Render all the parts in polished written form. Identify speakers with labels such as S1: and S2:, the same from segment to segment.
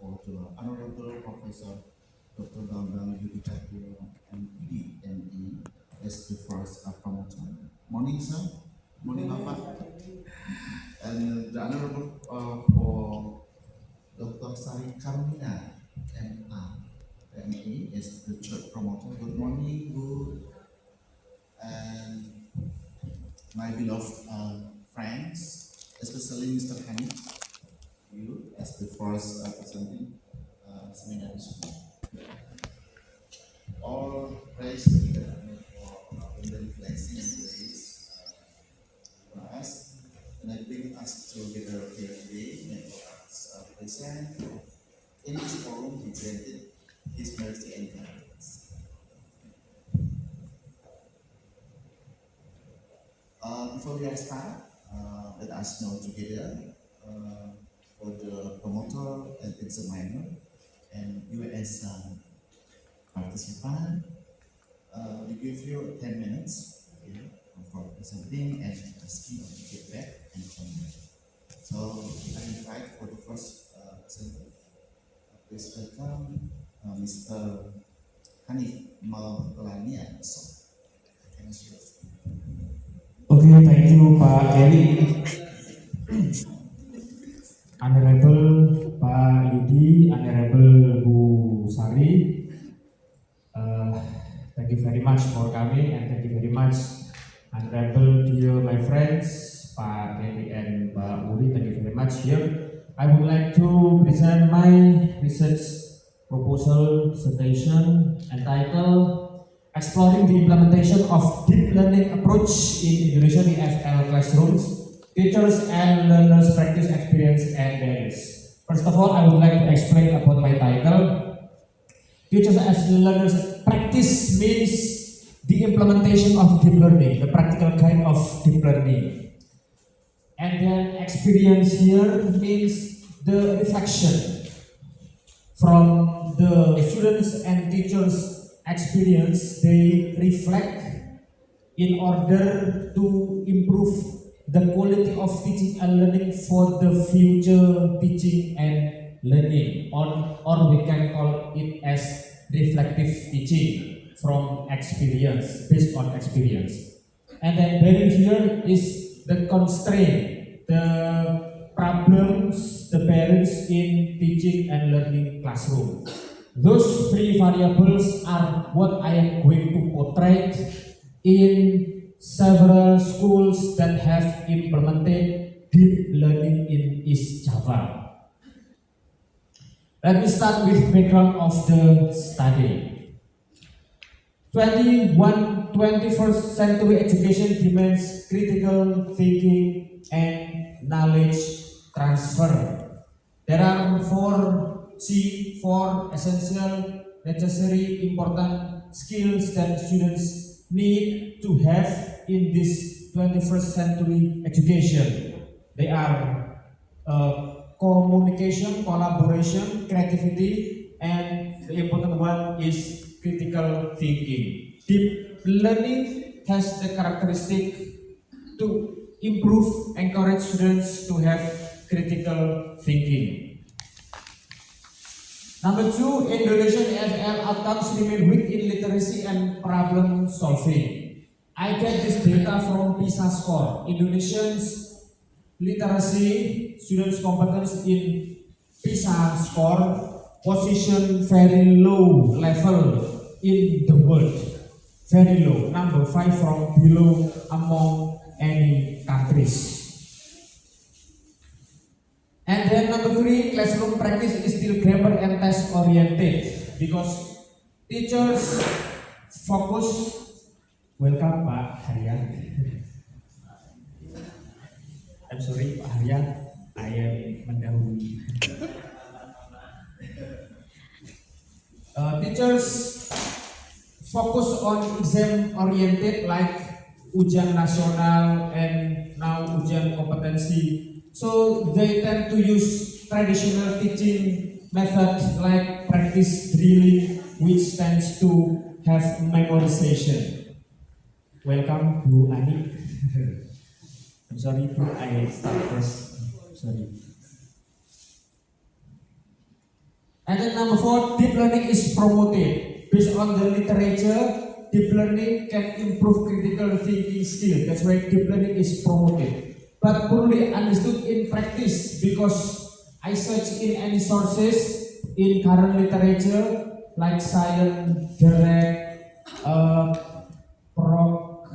S1: for the Honorable Professor Dr. Bambang Yudi Cahyo, MPD, ME, as the first promoter. Morning, sir. Morning, Bapak. And the Honorable for Dr. Sari Karmina, MA, ME, as the third promoter. Good morning, good. And my beloved friends, especially Mr. Hani, you as the first presenting seminar this week. All praise to God for the blessing and grace for us, and I bring us together here today, and for us present in this forum, He granted His mercy and guidance. Before we start, let us know together for the promoter and examiner, and you as participant, we give you 10 minutes for presenting and asking of feedback and comment. So I invite for the first presenter, please welcome Mr. Hanif Maulania.
S2: Oke, thank you Pak Heri. Honorable Pak Yudi, Honorable Bu Sari, thank you very much for coming, and thank you very much Honorable dear my friends, Pak Heri and Pak Uri, thank you very much here. I would like to present my research proposal dissertation entitled Exploring the Implementation of Deep Learning Approach in Indonesian EFL Classrooms, Teachers and Learners Practice Experience and Barriers. First of all, I would like to explain about my title. Teachers as Learners Practice means the implementation of deep learning, the practical kind of deep learning. And then experience here means the reflection from the students and teachers' experience. They reflect in order to improve the quality of teaching and learning for the future teaching and learning, or we can call it as reflective teaching from experience, based on experience. And then very here is the constraint, the problems the parents in teaching and learning classroom. Those three variables are what I am going to portray in several schools that have implemented deep learning in East Java. Let me start with background of the study. 21st century education demands critical thinking and knowledge transfer. There are four essential, necessary, important skills that students need to have in this 21st century education. They are communication, collaboration, creativity, and the important one is critical thinking. Deep learning has the characteristic to improve, encourage students to have critical thinking. Number two, Indonesian EFL outcomes remain weak in literacy and problem solving. I get this data from PISA score. Indonesians literacy, students' competence in PISA score position very low level in the world. Very low, number 5 from below among any countries. And then number 3, classroom practice is still grammar and test oriented because teachers focus. Welcome Pak Haryan. I'm sorry Pak Haryan, I am mendahului. Teachers focus on exam oriented like ujian nasional and now ujian kompetensi. So they tend to use traditional teaching methods like practice drilling, which tends to have memorization. Welcome Bu Ani. I'm sorry Bu, I start first. Sorry. And then number 4, deep learning is promoted. Based on the literature, deep learning can improve critical thinking skill. That's why deep learning is promoted. But poorly understood in practice, because I search in any sources in current literature like Science Direct, Proc,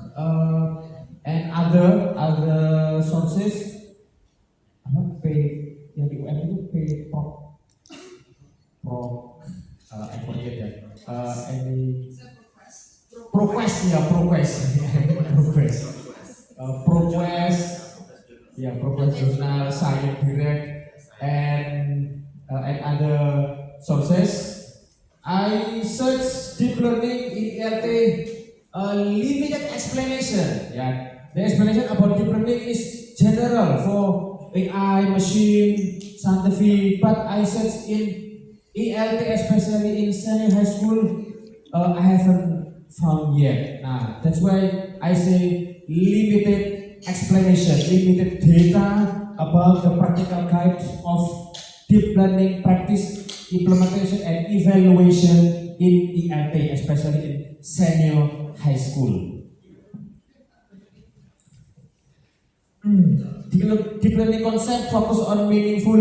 S2: and other sources. Apa P yang di UN itu P Proc, I forget ya. Any ProQuest ya, ProQuest, ProQuest, ya ProQuest Journal, Science Direct, and other sources. I search deep learning in ELT, limited explanation. Yeah, the explanation about deep learning is general for AI, machine, scientific, but I search in ELT, especially in senior high school, I haven't found yet. That's why I say limited explanation, limited data about the practical guide of deep learning practice, implementation, and evaluation in ELT, especially in senior high school. Deep learning concept focus on meaningful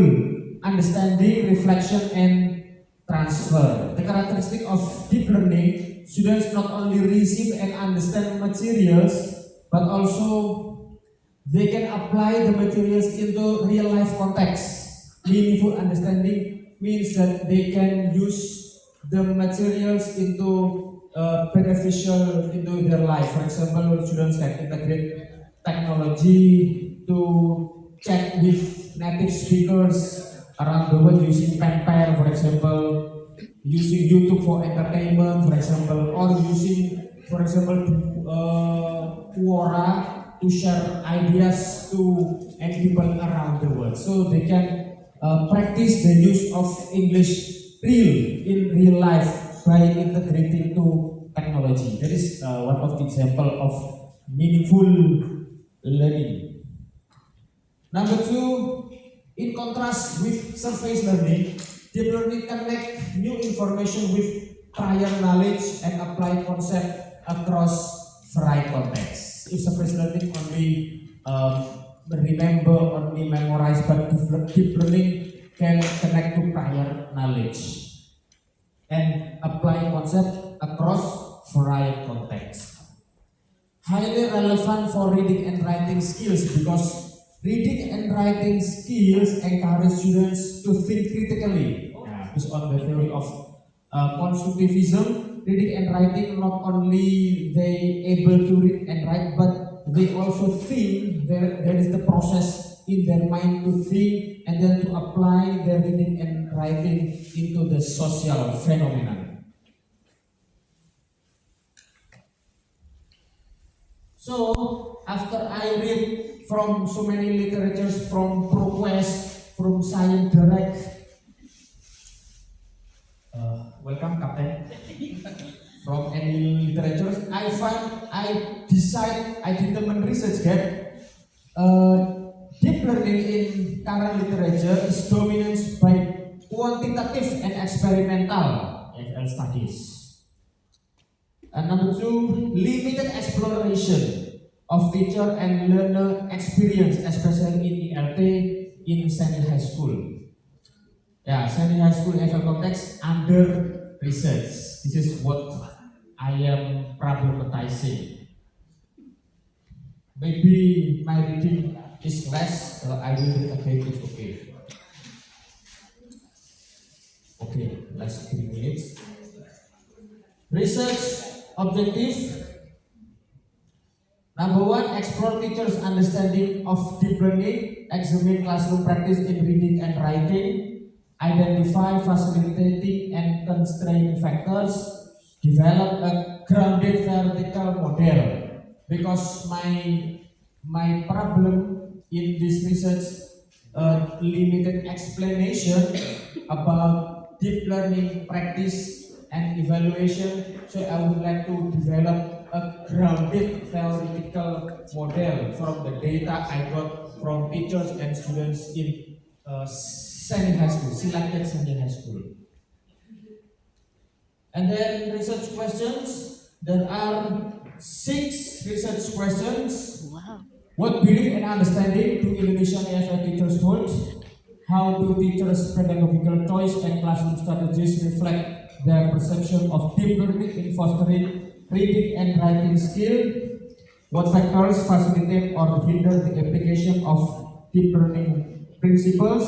S2: understanding, reflection, and transfer. The characteristic of deep learning, students not only receive and understand materials, but also they can apply the materials into real life context. Meaningful understanding means that they can use the materials into beneficial into their life. For example, students can integrate technology to chat with native speakers around the world using pen pal, for example, using YouTube for entertainment, for example, or using, for example, Quora to share ideas to people around the world. So they can practice the use of English in real life by integrating to technology. That is one of the example of meaningful learning. Number 2, in contrast with surface learning, deep learning connect new information with prior knowledge and apply concept across variety contexts. If surface learning only remember, only memorize, but deep learning can connect to prior knowledge and apply concept across variety contexts. Highly relevant for reading and writing skills, because reading and writing skills encourage students to think critically. Based on the theory of constructivism, reading and writing not only they able to read and write, but they also think. There is the process in their mind to think and then to apply their reading and writing into the social phenomenon. So after I read from so many literatures, from ProQuest, from Science Direct, welcome Captain, from any literatures, I determine research that deep learning in current literature is dominated by quantitative and experimental studies. And number 2, limited exploration of teacher and learner experience, especially in ELT in senior high school. Senior high school level context under research. This is what I am problematizing. Maybe my reading is less, I will read again, it's okay. Okay, last 3 minutes. Research objective. Number 1, explore teachers' understanding of deep learning, examine classroom practice in reading and writing, identify facilitating and constraining factors, develop a grounded theoretical model. Because my problem in this research, limited explanation about deep learning practice and evaluation, so I would like to develop a grounded theoretical model from the data I got from teachers and students in senior high school, selected senior high school. And then research questions. There are 6 research questions.
S3: Wow.
S2: What belief and understanding do Indonesian EFL teachers hold? How do teachers' pedagogical choice and classroom strategies reflect their perception of deep learning in fostering reading and writing skill? What factors facilitate or hinder the application of deep learning principles?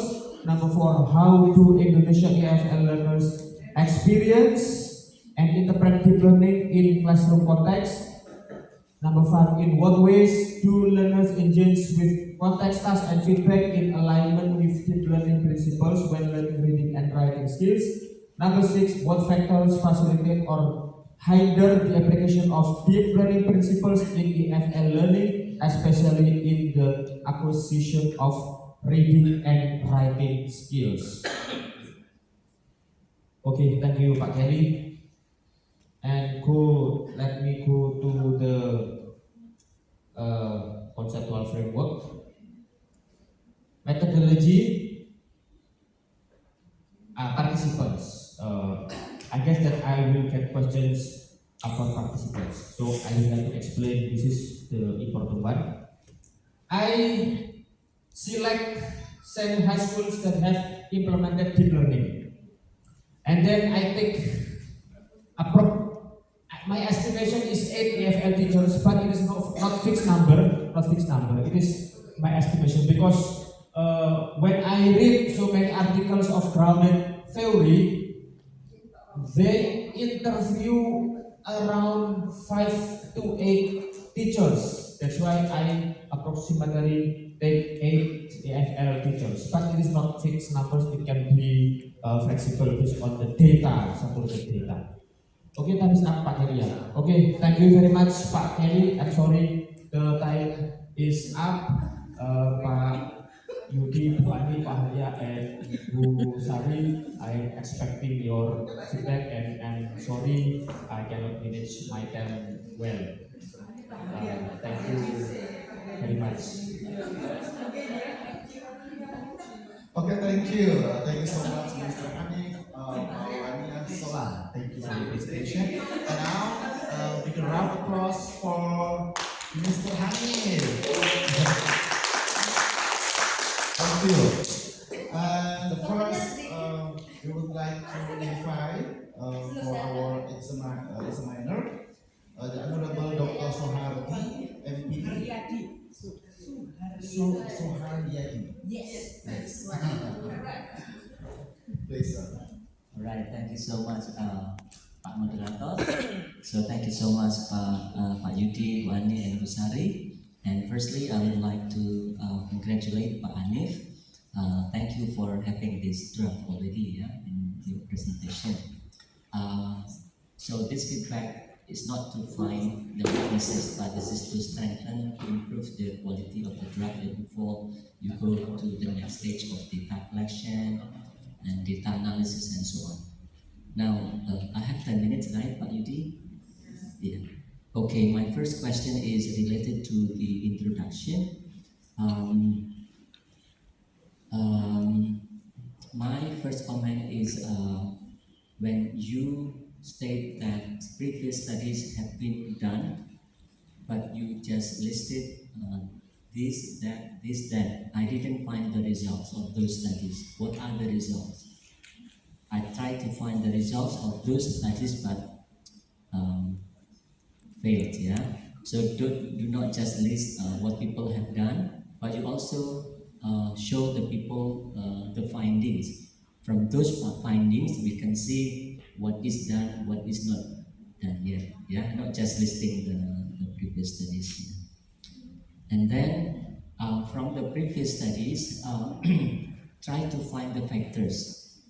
S2: Number 4, how do Indonesian EFL learners experience and interpret deep learning in classroom context? Number 5, in what ways do learners engage with context, tasks, and feedback in alignment with deep learning principles when learning reading and writing skills? Number 6, what factors facilitate or hinder the application of deep learning principles in EFL learning, especially in the acquisition of reading and writing skills? Okay, thank you, Pak Kelly. And let me go to the conceptual framework, methodology, participants. I guess that I will get questions about participants. So I will like to explain. This is the important one. I select 7 high schools that have implemented deep learning, and then I take my estimation is 8 EFL teachers, but it is not fixed number, not fixed number. It is my estimation because when I read so many articles of grounded theory, they interview around 5 to 8 teachers. That's why I approximately take 8 EFL teachers. But it is not fixed numbers. It can be flexible based on the data, saturated data. Okay, time is up, Pak Kelly. Okay, thank you very much, Pak Kelly. I'm sorry, the time is up. Pak Yudi, Bu Ani, Pak Haria, and Bu Sari, I'm expecting your feedback, and I'm sorry I cannot manage my time well. Thank you very much.
S1: Okay, thank you. Thank you so much, Mr. Hanif, Wania Sola. Thank you for your presentation. And now, we can round of applause for Mr. Hanif. Thank you. And first, we would like to invite for our examiner, the Honorable Dr. Sohardi, MPD. Soharyadi.
S4: Yes.
S1: Yes. Please, sir.
S4: All right. Thank you so much, Pak Moderator. So thank you so much, Pak Yudi, Bu Ani, and Bu Sari. And firstly, I would like to congratulate Pak Hanif. Thank you for having this draft already in your presentation. So this feedback is not to find the weaknesses, but this is to strengthen, to improve the quality of the draft before you go to the next stage of data collection and data analysis and so on. Now, I have 10 minutes, right, Pak Yudi? Yeah. Okay, my first question is related to the introduction. My first comment is when you state that previous studies have been done, but you just listed this, that. I didn't find the results of those studies. What are the results? I tried to find the results of those studies, but failed. Yeah. So do not just list what people have done, but you also show the people the findings. From those findings, we can see what is done, what is not done yet. Yeah, not just listing the previous studies. And then from the previous studies, try to find the factors.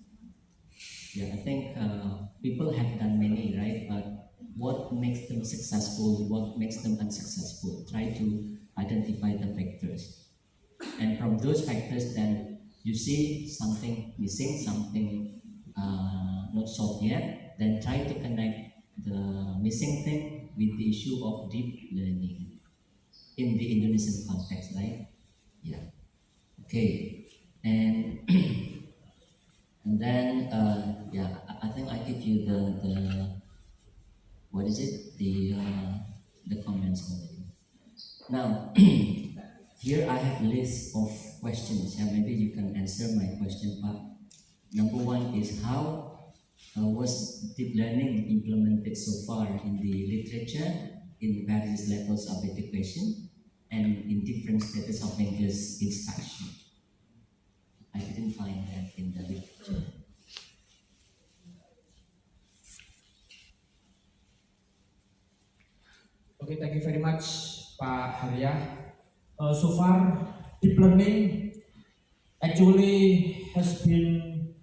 S4: Yeah, I think people have done many, right? But what makes them successful? What makes them unsuccessful? Try to identify the factors. And from those factors, then you see something missing, something not solved yet, then try to connect the missing thing with the issue of deep learning in the Indonesian context, right? Yeah. Okay. And and then I think I give you the about is how was deep learning implemented so far in the literature, in various levels of education, and in different status of English instruction. I didn't find that in the literature.
S2: Okay, thank you very much, Pak Haria. So far, deep learning actually has been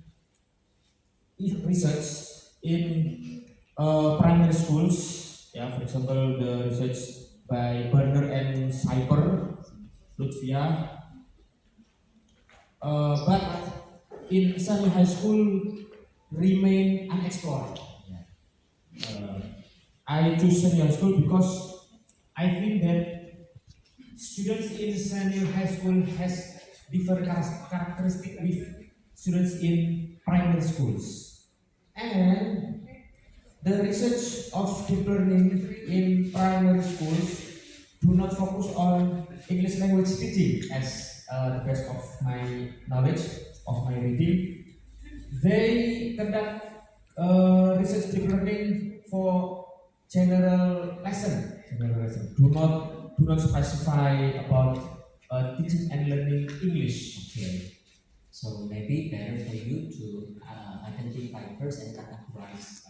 S2: research in primary schools. Yeah, for example, the research by Berner and Cyper, Lutvia. But in Sanya High School remain unexplored. Uh, I choose Sanya High School because I think that students in senior high school has different characteristic with students in primary schools, and the research of deep learning in primary schools do not focus on English language teaching as the best of my knowledge of my reading. They conduct research deep learning for general lesson. Do not specify about teaching and learning English. Okay.
S4: So maybe better for you to identify first and categorize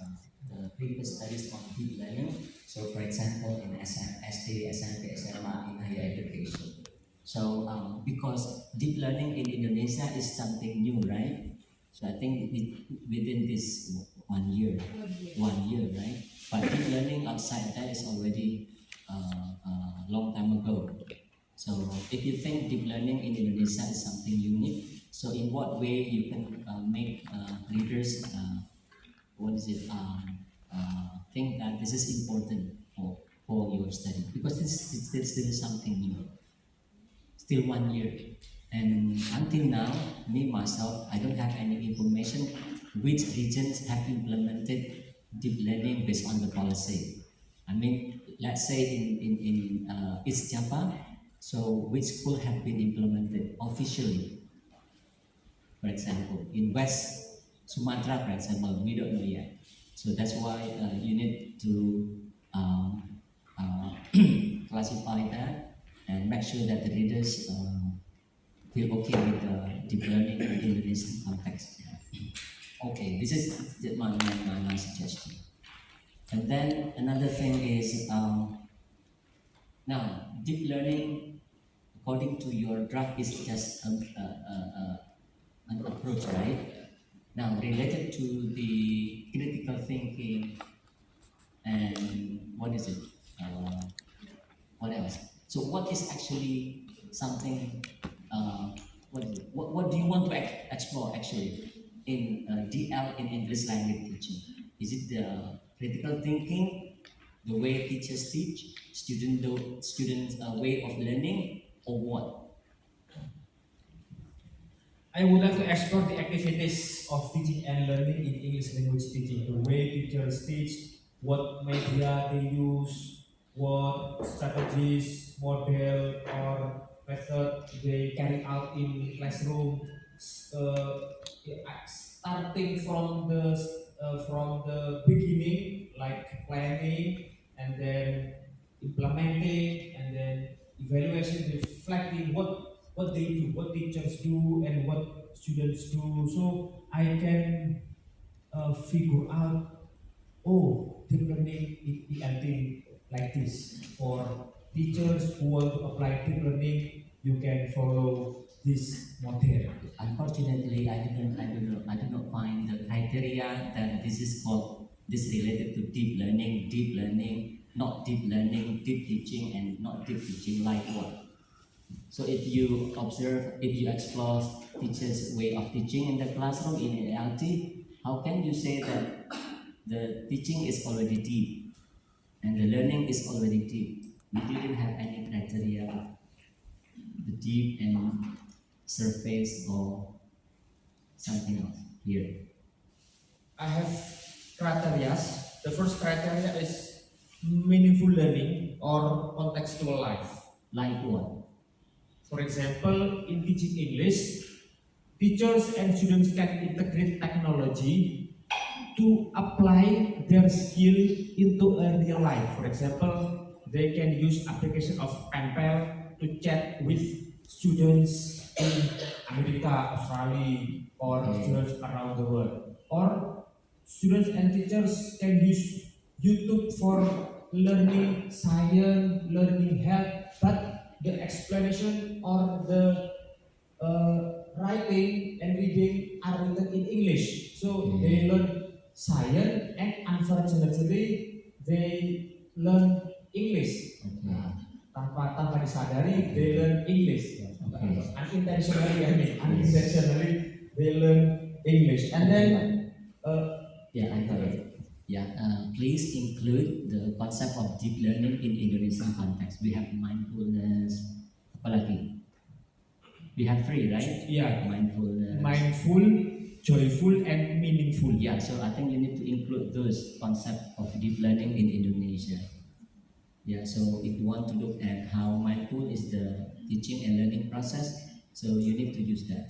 S4: the previous studies on deep learning. So for example, in SD, SMP, SMA, in higher education. So because deep learning in Indonesia is something new, right? So I think within this 1 year, right? But deep learning outside that is already a long time ago. So if you think deep learning in Indonesia is something unique, so in what way you can make readers think that this is important for your study, because this is still something new, still 1 year, and until now, me myself, I don't have any information which regions have implemented deep learning based on the policy. I mean, let's say in East Java, so which school have been implemented officially? For example, in West Sumatra, for example, we don't know yet. So that's why you need to classify that and make sure that the readers feel okay with the deep learning in Indonesian context. Okay, this is my suggestion. And then another thing is now deep learning, according to your draft, is just an approach, right? Now, related to the critical thinking and what is it? What else? So, what is actually something? What is it? What do you want to explore actually in DL in English language teaching? Is it the critical thinking, the way teachers teach, students' way of learning, or what?
S2: I would like to explore the activities of teaching and learning in English language teaching, the way teachers teach, what media they use, what strategies, model, or method they carry out in classroom, starting from the beginning, like planning, and then implementing, and then evaluation, reflecting what they do, what teachers do, and what students do. So I can figure out, oh, deep learning in ELT like this. For teachers who want to apply deep learning, you can follow this model.
S4: Unfortunately, I do not find the criteria that this is called, this related to deep learning, not deep learning, deep teaching, and not deep teaching, like what? So if you observe, if you explore teachers' way of teaching in the classroom in ALT, how can you say that the teaching is already deep and the learning is already deep? We didn't have any criteria of the deep and surface or something else here.
S2: I have criteria. The first criteria is meaningful learning or contextual life.
S4: Like what?
S2: For example, in teaching English, teachers and students can integrate technology to apply their skill into a real life. For example, they can use application of PenPal to chat with students in America, Australia, or students around the world. Or students and teachers can use YouTube for learning science, learning health, but the explanation or the writing and reading are written in English. So they learn science and unfortunately they learn English. Nah, tanpa disadari they learn English. Unintentionally, I mean, unintentionally they learn English. And then
S4: Yeah, I got it. Yeah, please include the concept of deep learning in Indonesian context. We have mindfulness, apalagi. We have three, right?
S2: yeah,
S4: Mindfulness.
S2: mindful, joyful, and meaningful.
S4: Yeah, so I think you need to include those concepts of deep learning in Indonesia. Yeah, so if you want to look at how mindful is the teaching and learning process, so you need to use that.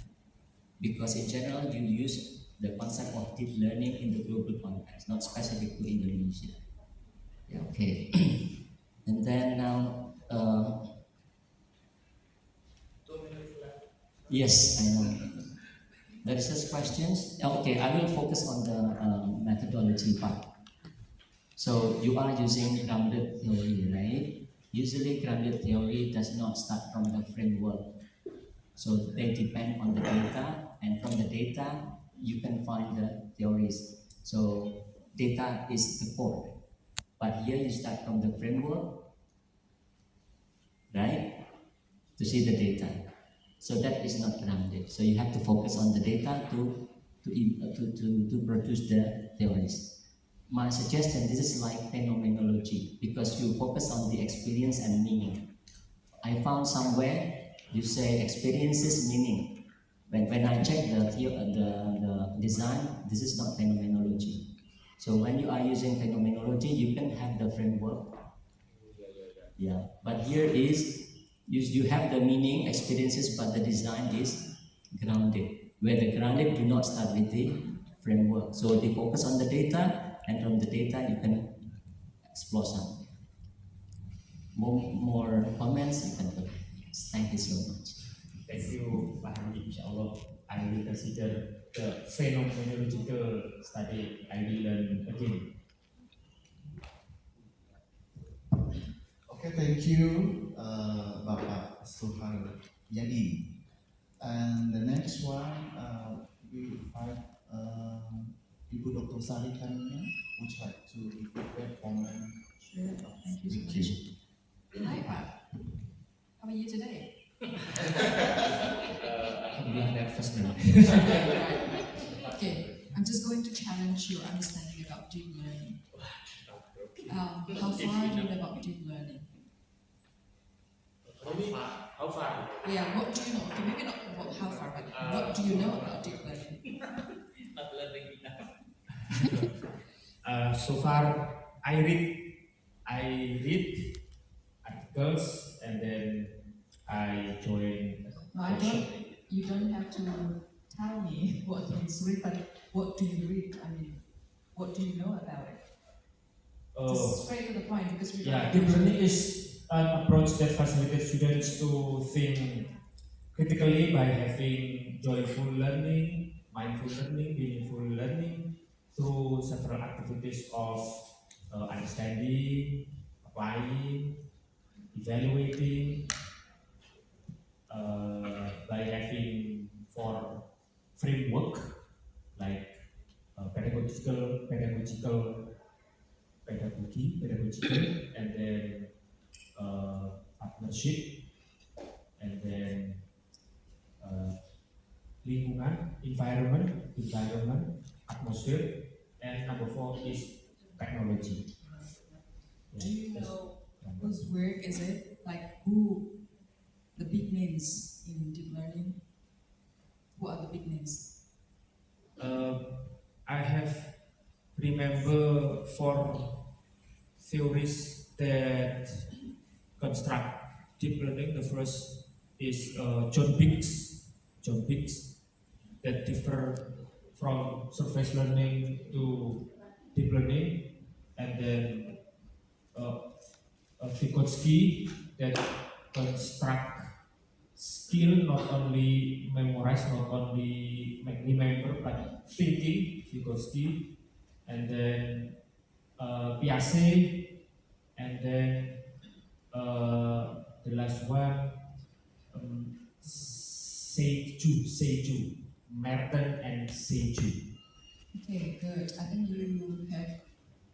S4: Because in general, you use the concept of deep learning in the global context, not specific to Indonesia. Yeah, okay. And then now, yes, I know. There is just questions. Okay, I will focus on the methodology part. So you are using grounded theory, right? Usually grounded theory does not start from the framework. So they depend on the data, and from the data, you can find the theories. So data is the core. But here you start from the framework, right? To see the data. So that is not grounded. So you have to focus on the data to produce the theories. My suggestion, this is like phenomenology because you focus on the experience and meaning. I found somewhere you say experiences meaning. When I check the design, this is not phenomenology. So when you are using phenomenology, you can have the framework. Yeah, but here is you have the meaning experiences, but the design is grounded. Where the grounded do not start with the framework. So they focus on the data, and from the data you can explore some. More comments you can put. Thank you so much.
S2: Thank you, Pak Hadi. Inshallah, I will consider the phenomenological study. I will learn again.
S1: Okay, thank you, Bapak Suhar Yadi. And the next one, we invite Ibu Dr. Sari Kania, would you like to give a comment?
S3: Sure, thank you so
S1: Thank
S3: much.
S1: you.
S3: Hi, Pat. How are you today?
S2: Alhamdulillah, nervous now.
S3: Okay, I'm just going to challenge your understanding about deep learning. How far do you know about deep learning?
S2: How far?
S3: Yeah, what do you know? Okay, maybe not about how far, but what do you know about deep learning?
S2: So far, I read articles and then I join.
S3: No, you don't have to tell me what is read, but what do you read? I mean, what do you know about it? Just straight to the point because we
S2: Yeah,
S3: don't
S2: deep learning is an approach that facilitates students to think critically by having joyful learning, mindful learning, meaningful learning through several activities of understanding, applying, evaluating, by having four framework like pedagogical, and then partnership, and then lingkungan, environment, atmosphere, and number 4 is technology.
S3: Do you know whose work is it? Like who the big names in deep learning? Who are the big names?
S2: I have remember 4 theories that construct deep learning. The first is John Biggs, that differ from surface learning to deep learning, and then Vygotsky that construct skill, not only memorize, not only remember, but thinking, Vygotsky, and then Piaget, and then the last one, Seiju, Merton and Seiju.
S3: Okay, good. I think you have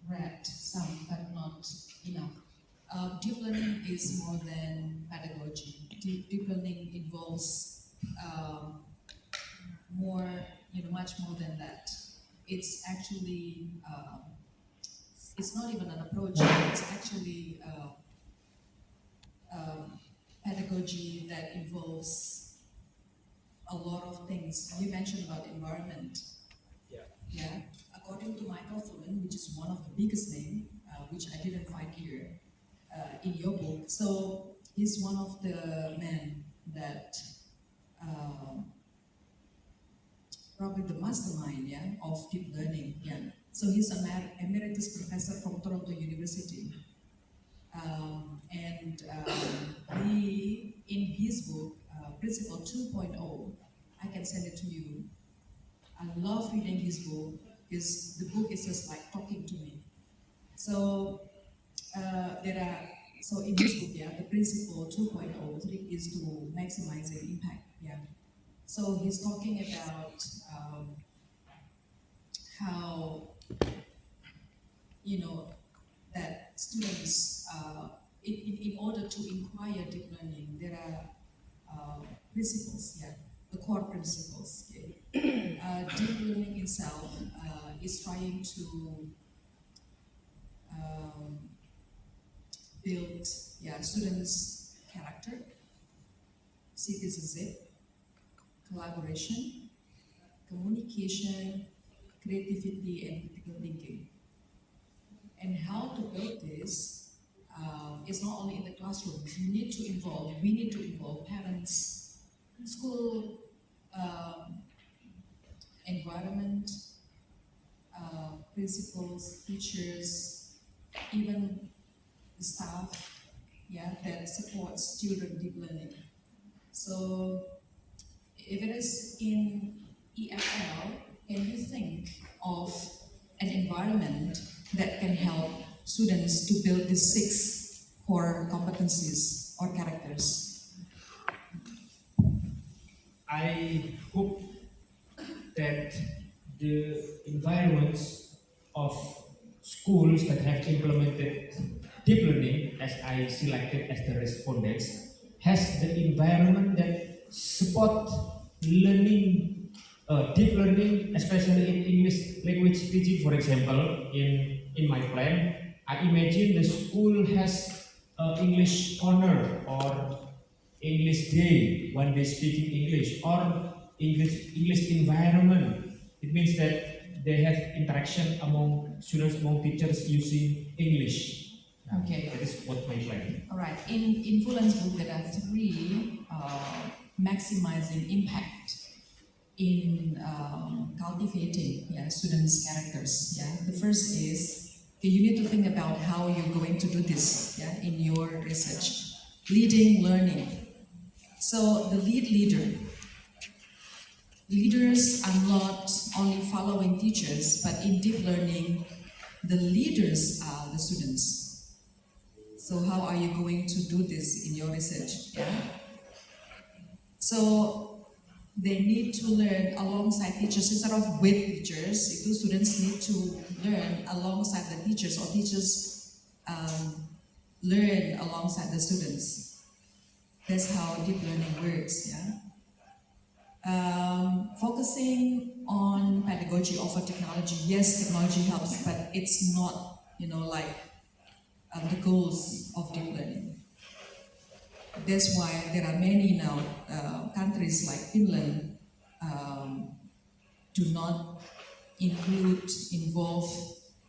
S3: read some, but not enough. Deep learning is more than pedagogy. Deep learning involves more, much more than that. It's actually, it's not even an approach. It's actually pedagogy that involves a lot of things. You mentioned about environment. Yeah. According to Michael Fullan, which is one of the biggest names, which I didn't find here in your book. So he's one of the men that probably the mastermind, of deep learning. Yeah. So he's an emeritus professor from Toronto University. He, in his book, Principle 2.0, I can send it to you. I love reading his book because the book is just like talking to me. So so in his book, the Principle 2.0 is to maximize the impact. Yeah. So he's talking about how that students, in order to inquire deep learning, there are principles, the core principles. Deep learning itself is trying to build students' character, citizenship, collaboration, communication, creativity, and critical thinking. And how to build this is not only in the classroom. We need to involve parents, school, environment, principals, teachers, even the staff, that supports children deep learning. So if it is in EFL, can you think of an environment that can help students to build these 6 core competencies or characters?
S2: I hope that the environments of schools that have implemented deep learning, as I selected as the respondents, has the environment that support learning, deep learning, especially in English language teaching. For example, in my plan, I imagine the school has English corner or English day when they speak English, or English environment. It means that they have interaction among students, among teachers using English.
S3: Okay.
S2: That is what my plan.
S3: All right. In Fullan's book, there are 3 maximizing impact in cultivating students' characters. The first is you need to think about how you're going to do this in your research. Leading learning. So the leaders are not only following teachers, but in deep learning, the leaders are the students. So how are you going to do this in your research? So they need to learn alongside teachers instead of with teachers. Students need to learn alongside the teachers, or teachers learn alongside the students. That's how deep learning works. Focusing on pedagogy over technology. Yes, technology helps, but it's not, like the goals of deep learning. That's why there are many now countries like Finland do not involve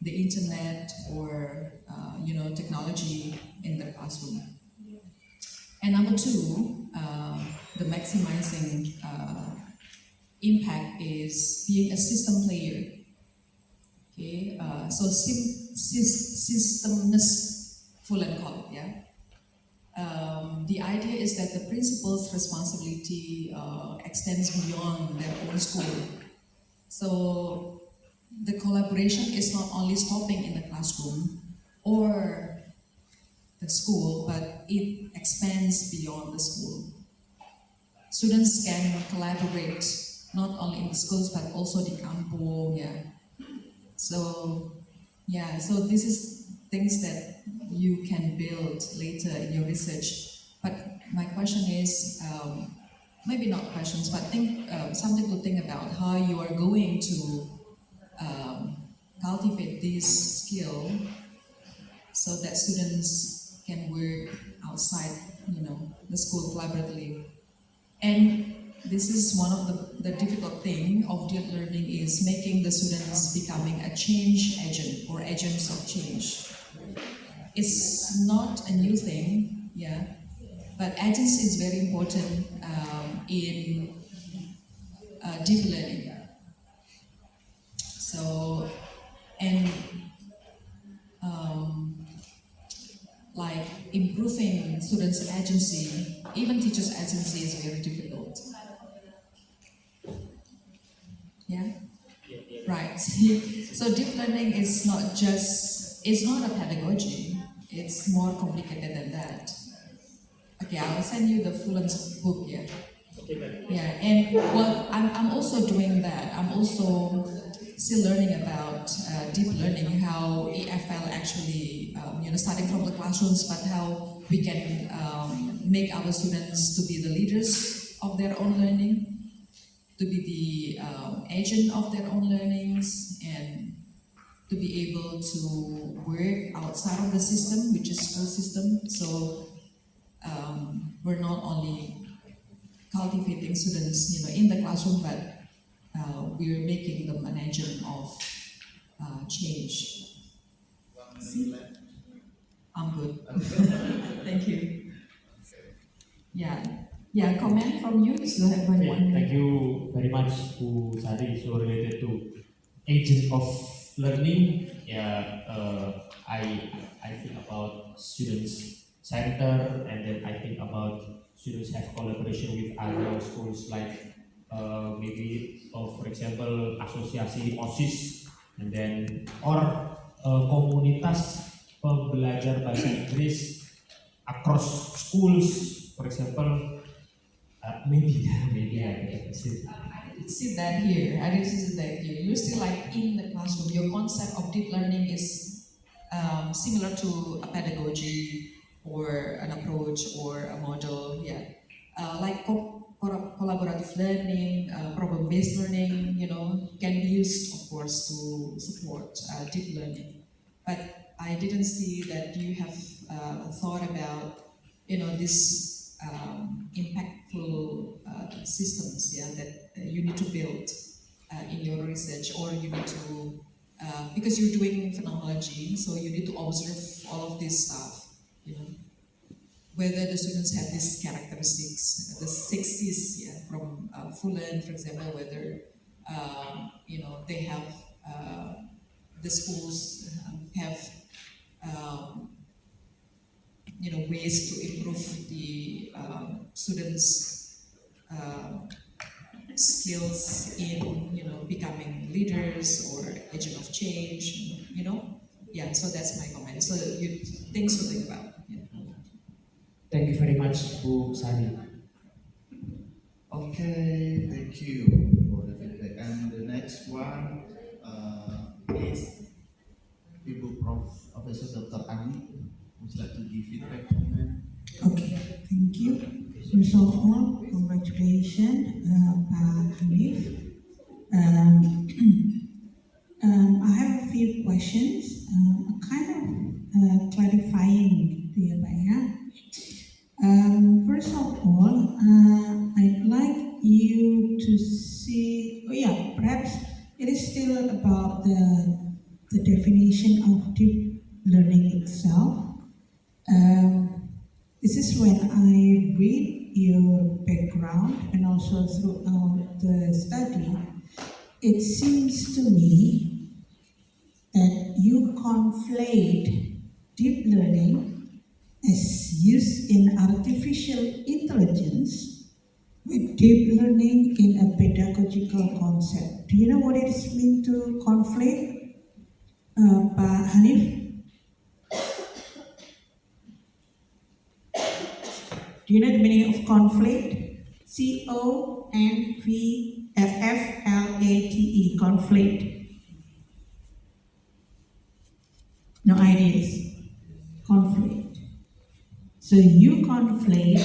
S3: the internet or technology in the classroom. And number 2, the maximizing impact is being a system player. Okay, so systemness, Fulan call it, yeah. The idea is that the principal's responsibility extends beyond their own school. So the collaboration is not only stopping in the classroom or the school, but it expands beyond the school. Students can collaborate not only in the schools but also the kampung, yeah. So this is things that you can build later in your research. But my question is, maybe not questions, but something to think about how you are going to cultivate this skill so that students can work outside, the school collaboratively. And this is one of the difficult thing of deep learning is making the students becoming a change agent or agents of change. It's not a new thing, yeah, but agency is very important in deep learning. So, and like improving students' agency, even teachers' agency is very difficult. Yeah? Right. So deep learning is not a pedagogy. It's more complicated than that. Okay, I'll send you the Fulan's book, yeah. Yeah, and well, I'm also doing that. I'm also still learning about deep learning, how EFL actually, starting from the classrooms, but how we can make our students to be the leaders of their own learning, to be the agent of their own learnings, and to be able to work outside of the system, which is school system. So we're not only cultivating students, in the classroom, but we're making them an agent of change. See? I'm good. Thank you. Yeah. Comment from you. You have one.
S2: Okay, thank you very much, Bu Sari. So related to agent of learning, I think about students center, and then I think about students have collaboration with other schools like maybe for example asosiasi OSIS, and then or komunitas pembelajar bahasa Inggris across schools, for example. Maybe I can see.
S3: I didn't see that here. You're still like in the classroom. Your concept of deep learning is similar to a pedagogy or an approach or a model. Yeah, like collaborative learning, problem-based learning. Can be used, of course, to support deep learning. But I didn't see that you have thought about, this. Impactful systems, that you need to build in your research, or you need to because you're doing phenomenology, so you need to observe all of this stuff. Whether the students have these characteristics, the 6 from Fulan, for example, whether they have the schools have ways to improve the students' skills in becoming leaders or agent of change. So that's my comment. So things to think about.
S2: Thank you very much, Bu Sari.
S1: Okay, thank you for the feedback. And the next one is Ibu Professor Dr. Ani. Would you like to give feedback?
S5: Okay, thank you. First of all, congratulations, Pak Hanif. I have a few questions, kind of clarifying here, Pak, ya. First of all, I'd like you to see. Perhaps it is still about the definition of deep learning itself. This is when I read your background and also throughout the study, it seems to me that you conflate deep learning as used in artificial intelligence with deep learning in a pedagogical concept. Do you know what it means to conflate, Pak Hanif? Do you know the meaning of conflate? CONVFFLATE, conflate. No ideas. Conflate. So you conflate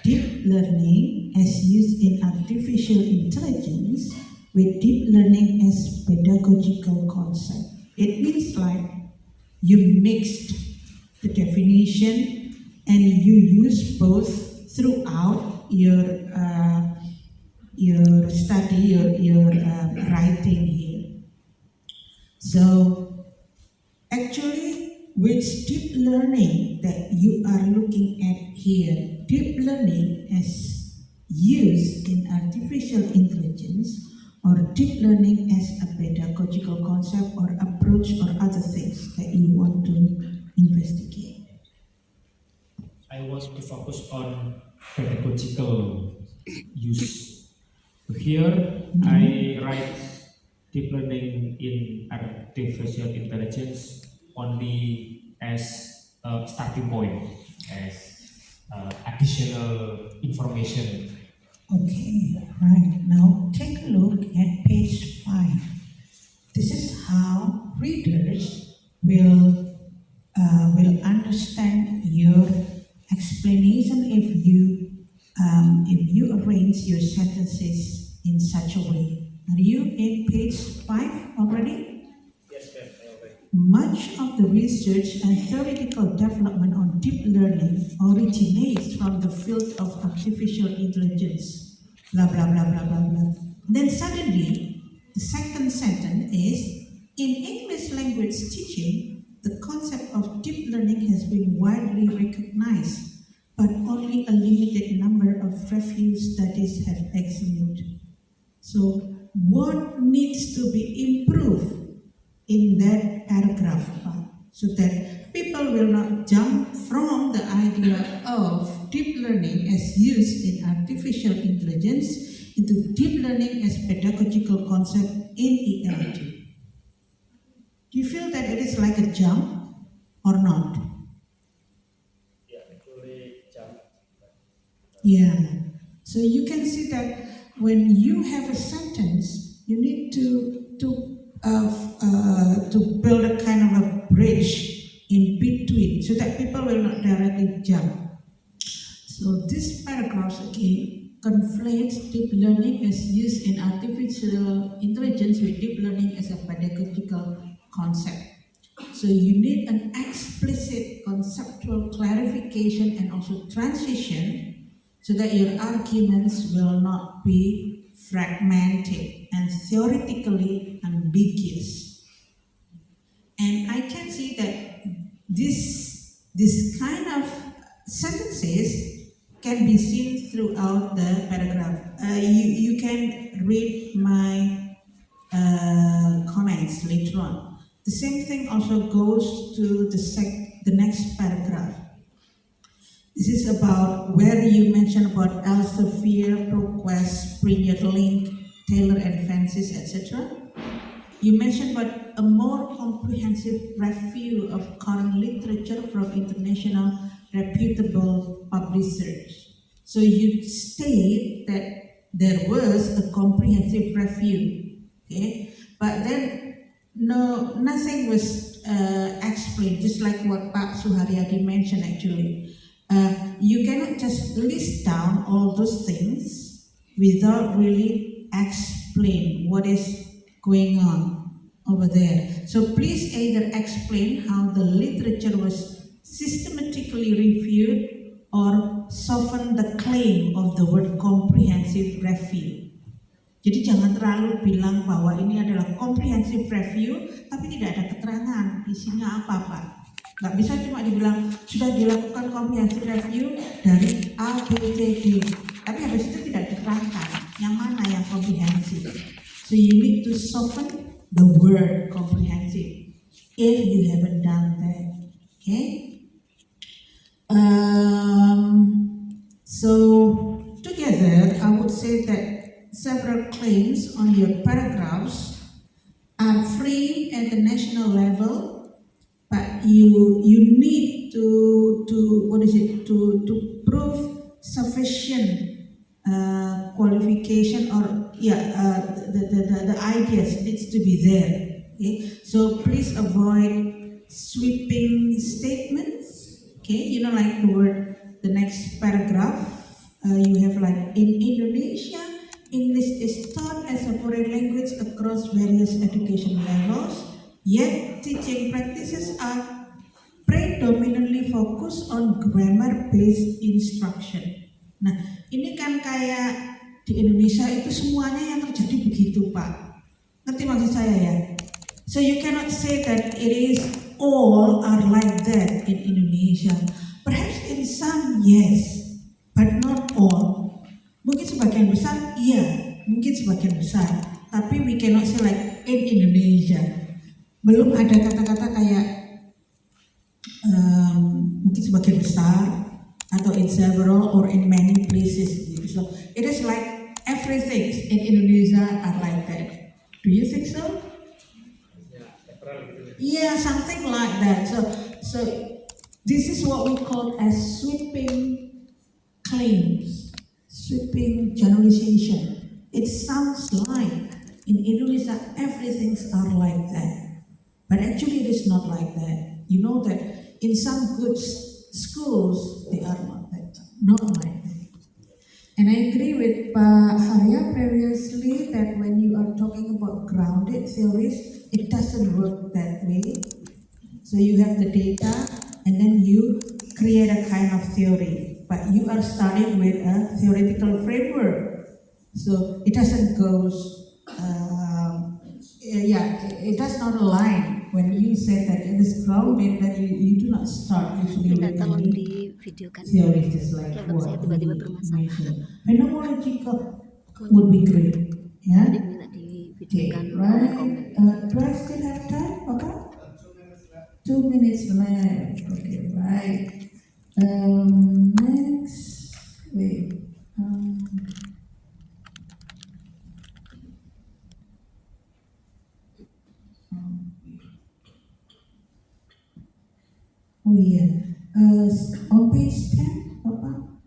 S5: deep learning as used in artificial intelligence with deep learning as pedagogical concept. It means like you mixed the definition and you use both throughout your study, your writing here. So actually, with deep learning that you are looking at here, deep learning as used in artificial intelligence or deep learning as a pedagogical concept or approach or other things that you want to investigate.
S2: I want to focus on pedagogical use. Here, I write deep learning in artificial intelligence only as a starting point, as additional information.
S5: Okay, right. Now take a look at page 5. This is how readers will understand your explanation if you arrange your sentences in such a way. Are you in page 5 already?
S2: Yes, ma'am, I already.
S5: Much of the research and theoretical development on deep learning originates from the field of artificial intelligence. Blah blah blah blah blah blah. Then suddenly, the second sentence is in English language teaching. The concept of deep learning has been widely recognized, but only a limited number of review studies have examined. So, what needs to be improved in that paragraph, so that people will not jump from the idea of deep learning as used in artificial intelligence into deep learning as pedagogical concept in ELT? Do you feel that it is like a jump or not?
S2: Yeah, actually, jump.
S5: Yeah. So you can see that when you have a sentence, you need to build a kind of a bridge in between so that people will not directly jump. So this paragraph again conflates deep learning as used in artificial intelligence with deep learning as a pedagogical concept. So you need an explicit conceptual clarification and also transition so that your arguments will not be fragmented and theoretically ambiguous. And I can see that this kind of sentences can be seen throughout the paragraph. You can read my comments later on. The same thing also goes to the next paragraph. This is about where you mention about Elsevier, ProQuest, Premier Link, Taylor and Francis, etc. You mentioned about a more comprehensive review of current literature from international reputable publishers. So you state that there was a comprehensive review, okay? But then nothing was explained, just like what Pak Suharyadi mentioned actually. You cannot just list down all those things without really explain what is going on over there. So please either explain how the literature was systematically reviewed or soften the claim of the word comprehensive review. Jadi jangan terlalu bilang bahwa ini adalah comprehensive review, tapi tidak ada keterangan isinya apa-apa. Nggak bisa cuma dibilang sudah dilakukan comprehensive review dari A, B, C, D. Tapi habis itu tidak diterangkan yang mana yang komprehensif. So you need to soften the word comprehensive if you haven't done that. Okay? So together, I would say that several claims on your paragraphs are free at the national level, but you need to prove sufficient qualification or the ideas needs to be there. Okay, so please avoid sweeping statements. Okay, you know, like the next paragraph, you have like in Indonesia, English is taught as a foreign language across various education levels, yet teaching practices are predominantly focused on grammar-based instruction. Nah, ini kan kayak di Indonesia itu semuanya yang terjadi begitu, Pak. Ngerti maksud saya ya? So you cannot say that it is all are like that in Indonesia. Perhaps in some yes, but not all. Mungkin sebagian besar iya, mungkin sebagian besar. Tapi we cannot say like in Indonesia. Belum ada kata-kata kayak mungkin sebagian besar atau in several or in many places gitu. So it is like everything in Indonesia are like that. Do you think so? Yeah, something like that. So this is what we call as sweeping claims, sweeping generalization. It sounds like in Indonesia everything's are like that, but actually it is not like that. You know that in some good schools they are not like that. And I agree with Pak Harya previously that when you are talking about grounded theories, it doesn't work that way. So you have the data and then you create a kind of theory, but you are starting with a theoretical framework. So it doesn't go, it does not align. When you say that it is grounded, that you do not start usually with any theories just like what we mentioned. Phenomenological would be great, yeah. Okay, right. Do I still have time? Okay. 2 minutes left. Okay, right. Next, wait. Oh yeah. On page 10, Papa.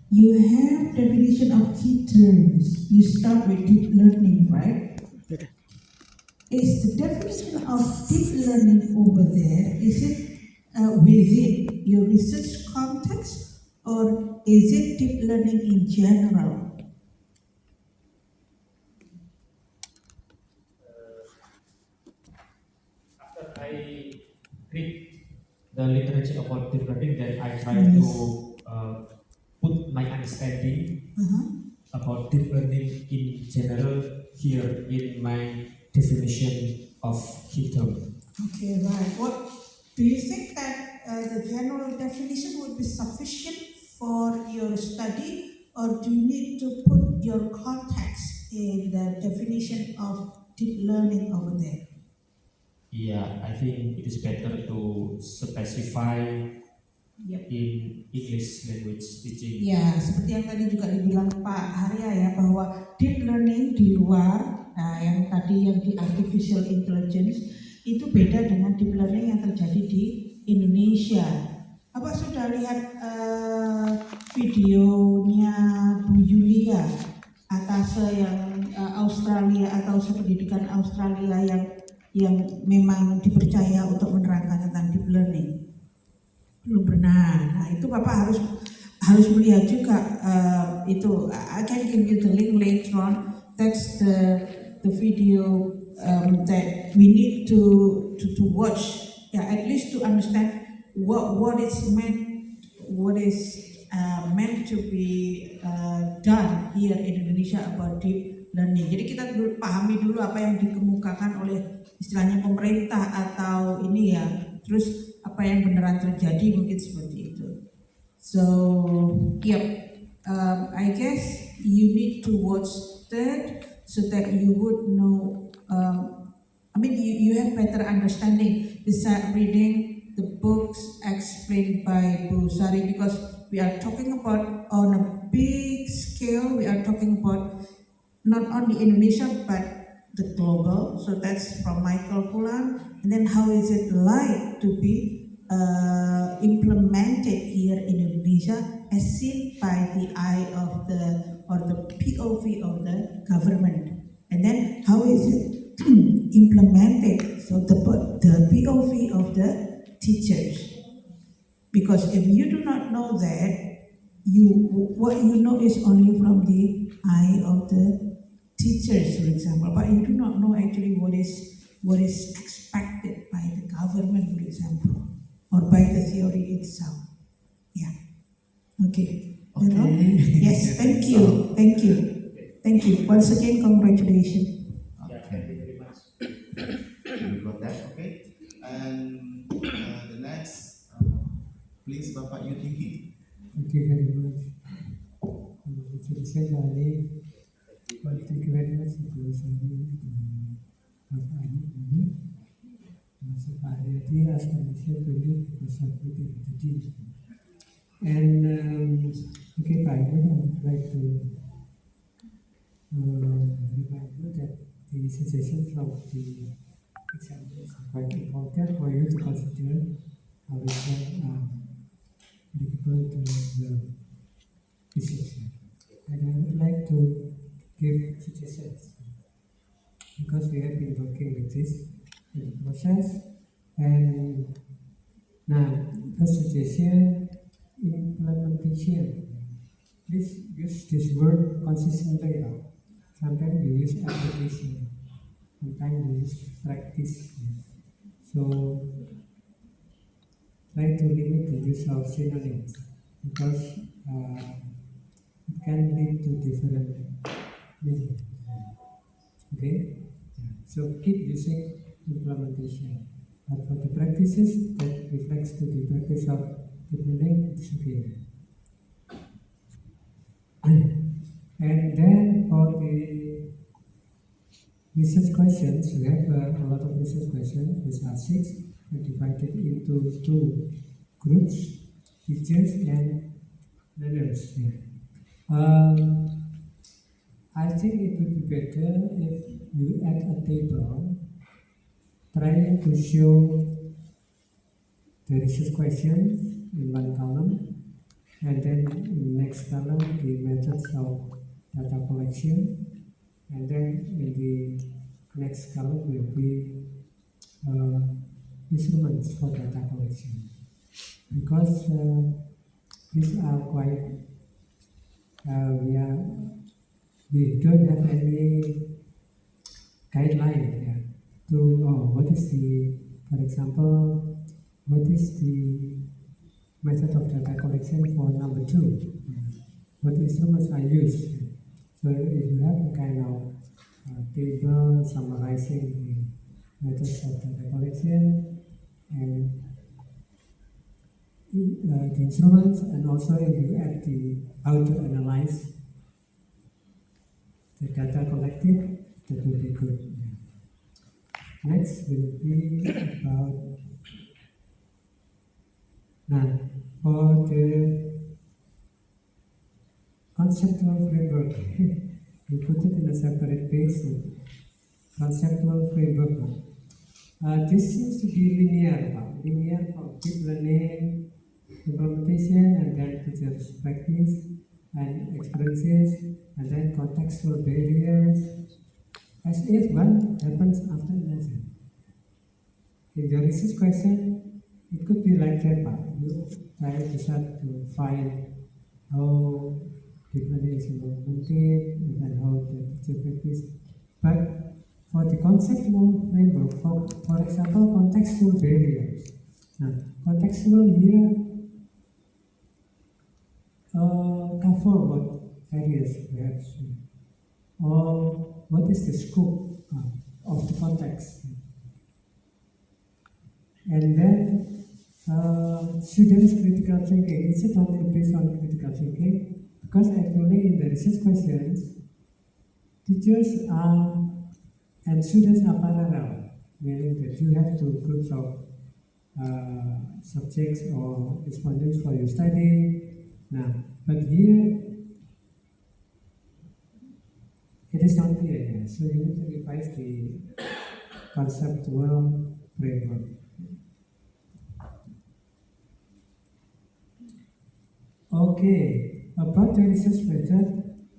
S5: You have definition of key terms. You start with deep learning, right? Is the definition of deep learning over there, is it within your research context or is it deep learning in general?
S2: After I read the literature about deep learning, then I try to put my understanding about deep learning in general here in my definition of key term.
S5: Okay, right. What do you think that the general definition would be sufficient for your study, or do you need to put your context in the definition of deep learning over there?
S2: Yeah, I think it is better to specify in English language teaching.
S5: Ya, seperti yang tadi juga dibilang Pak Harya ya, bahwa deep learning di luar, nah yang tadi yang di artificial intelligence itu beda dengan deep learning yang terjadi di Indonesia. Apa sudah lihat videonya Bu Yulia atas yang Australia atau sependidikan Australia yang memang dipercaya untuk menerangkan tentang deep learning? Belum pernah. Nah itu Bapak harus melihat juga itu. I can give you the link later on. That's the video that we need to watch. Yeah, at least to understand what is meant to be done here in Indonesia about deep learning. Jadi kita pahami dulu apa yang dikemukakan oleh istilahnya pemerintah atau ini ya, terus apa yang beneran terjadi mungkin seperti itu. So, yep, I guess you need to watch that so that you would know. You have better understanding besides reading the books explained by Bu Sari, because we are talking about on a big scale. We are talking about not only Indonesia but the global. So that's from Michael Pulan. And then how is it like to be implemented here in Indonesia as seen by the eye of the POV of the government, and then how is it implemented, so the POV of the teachers. Because if you do not know that, what you know is only from the eye of the teachers, for example, but you do not know actually what is expected by the government, for example, or by the theory itself. Yeah. Okay.
S1: Okay.
S5: Yes. Thank you. Thank you. Thank you. Once again, congratulations.
S1: Okay. We got that. Okay. And the next, please, Bapak Yudhiki.
S6: Thank you very much. Saya balik. Thank you very much. Itu saya Bapak ini masuk hari ini asal saya beli besar itu jadi. And okay, Pak, I would like to remind you that the suggestions from the examples are quite important for you to consider how it can applicable to the research. And I would like to give suggestions because we have been working with this in the process. And now, first suggestion, implementation. Please use this word consistently. Sometimes we use application, sometimes we use practice. So try to limit the use of synonyms because it can lead to different meanings. Okay? So keep using implementation. But for the practices that reflects to the practice of deep learning, it's okay. And then for the research questions, we have a lot of research questions, which are 6, and divided into 2 groups, teachers and learners. I think it would be better if you add a table trying to show the research questions in one column, and then in the next column the methods of data collection, and then in the next column will be instruments for data collection. Because these are quite, we don't have any guideline to what is the, for example, what is the method of data collection for number 2? What instruments are used? So if you have a kind of table summarizing the methods of data collection and the instruments, and also if you add the how to analyze the data collected, that will be good. Next will be about now for the conceptual framework. We put it in a separate page. Conceptual framework. This seems to be linear for deep learning implementation, and then teachers' practice and experiences, and then contextual barriers, as if one happens after another. In your research question, it could be like that, you try to start to find how deep learning is implemented and how the teacher practice. But for the conceptual framework, for example, contextual barriers. Now, contextual here cover what areas perhaps. or what is the scope of the context. And then students' critical thinking, is it only based on critical thinking? Because actually in the research questions, teachers and students are parallel, meaning that you have two groups of subjects or respondents for your study. Now, but here it is not clear, yeah. So you need to revise the conceptual framework. Okay, about the research method,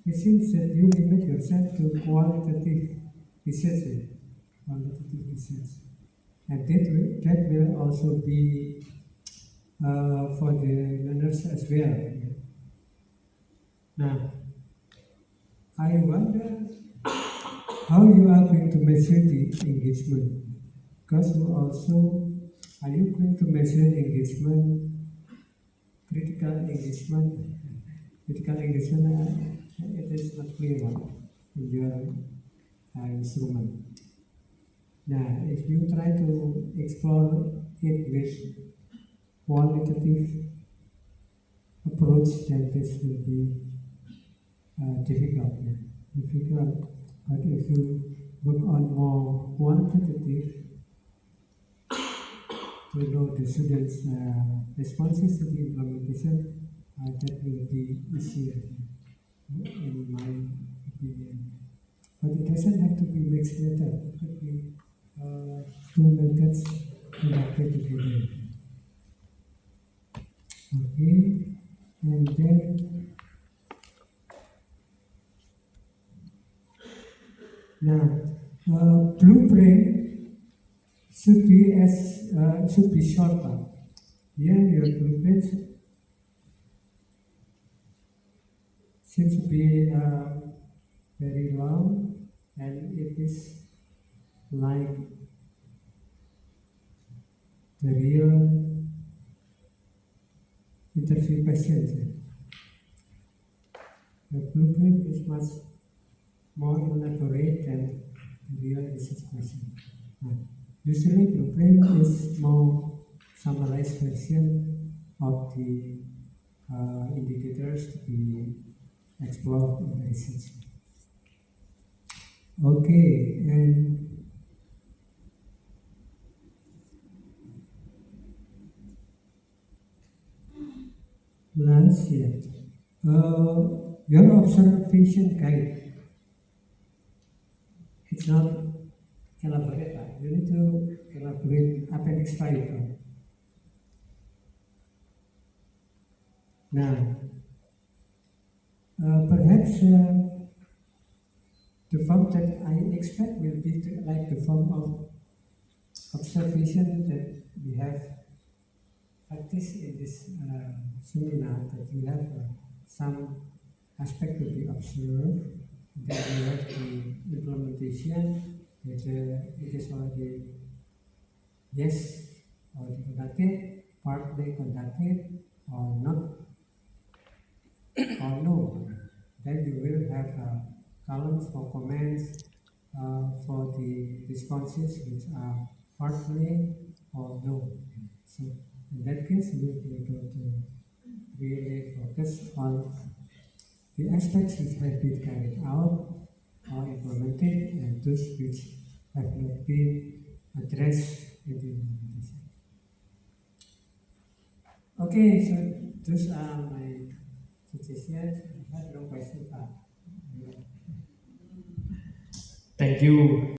S6: it seems that you limit yourself to qualitative research, and that will also be for the learners as well. Now, I wonder how you are going to measure the engagement, because are you going to measure engagement, critical engagement, it is not clear in your instrument. Now, if you try to explore it with qualitative approach, then this will be difficult. But if you work on more quantitative to know the students' responses to the implementation, that will be easier, in my opinion. But it doesn't have to be mixed method. It could be two methods connected together. Okay, and then now blueprint should be shorter. Here your blueprint seems to be very long, and it is like the real interview questions. The blueprint is much more elaborate than the real research question. Usually, blueprint is more summarized version of the indicators to be explored in the research. Okay, and last year, your observation guide, it's not elaborate. You need to elaborate appendix 5. Now, perhaps the form that I expect will be like the form of observation that we have practiced in this seminar, that you have some aspect to be observed, then you have the implementation, whether it is already yes already conducted, partly conducted, or not, or no. Then you will have columns for comments for the responses which are partly or no. So in that case, you will be able to really focus on the aspects which have been carried out or implemented, and those which have not been addressed in the implementation. Okay, so those are my suggestions. I have no question.
S2: Thank you.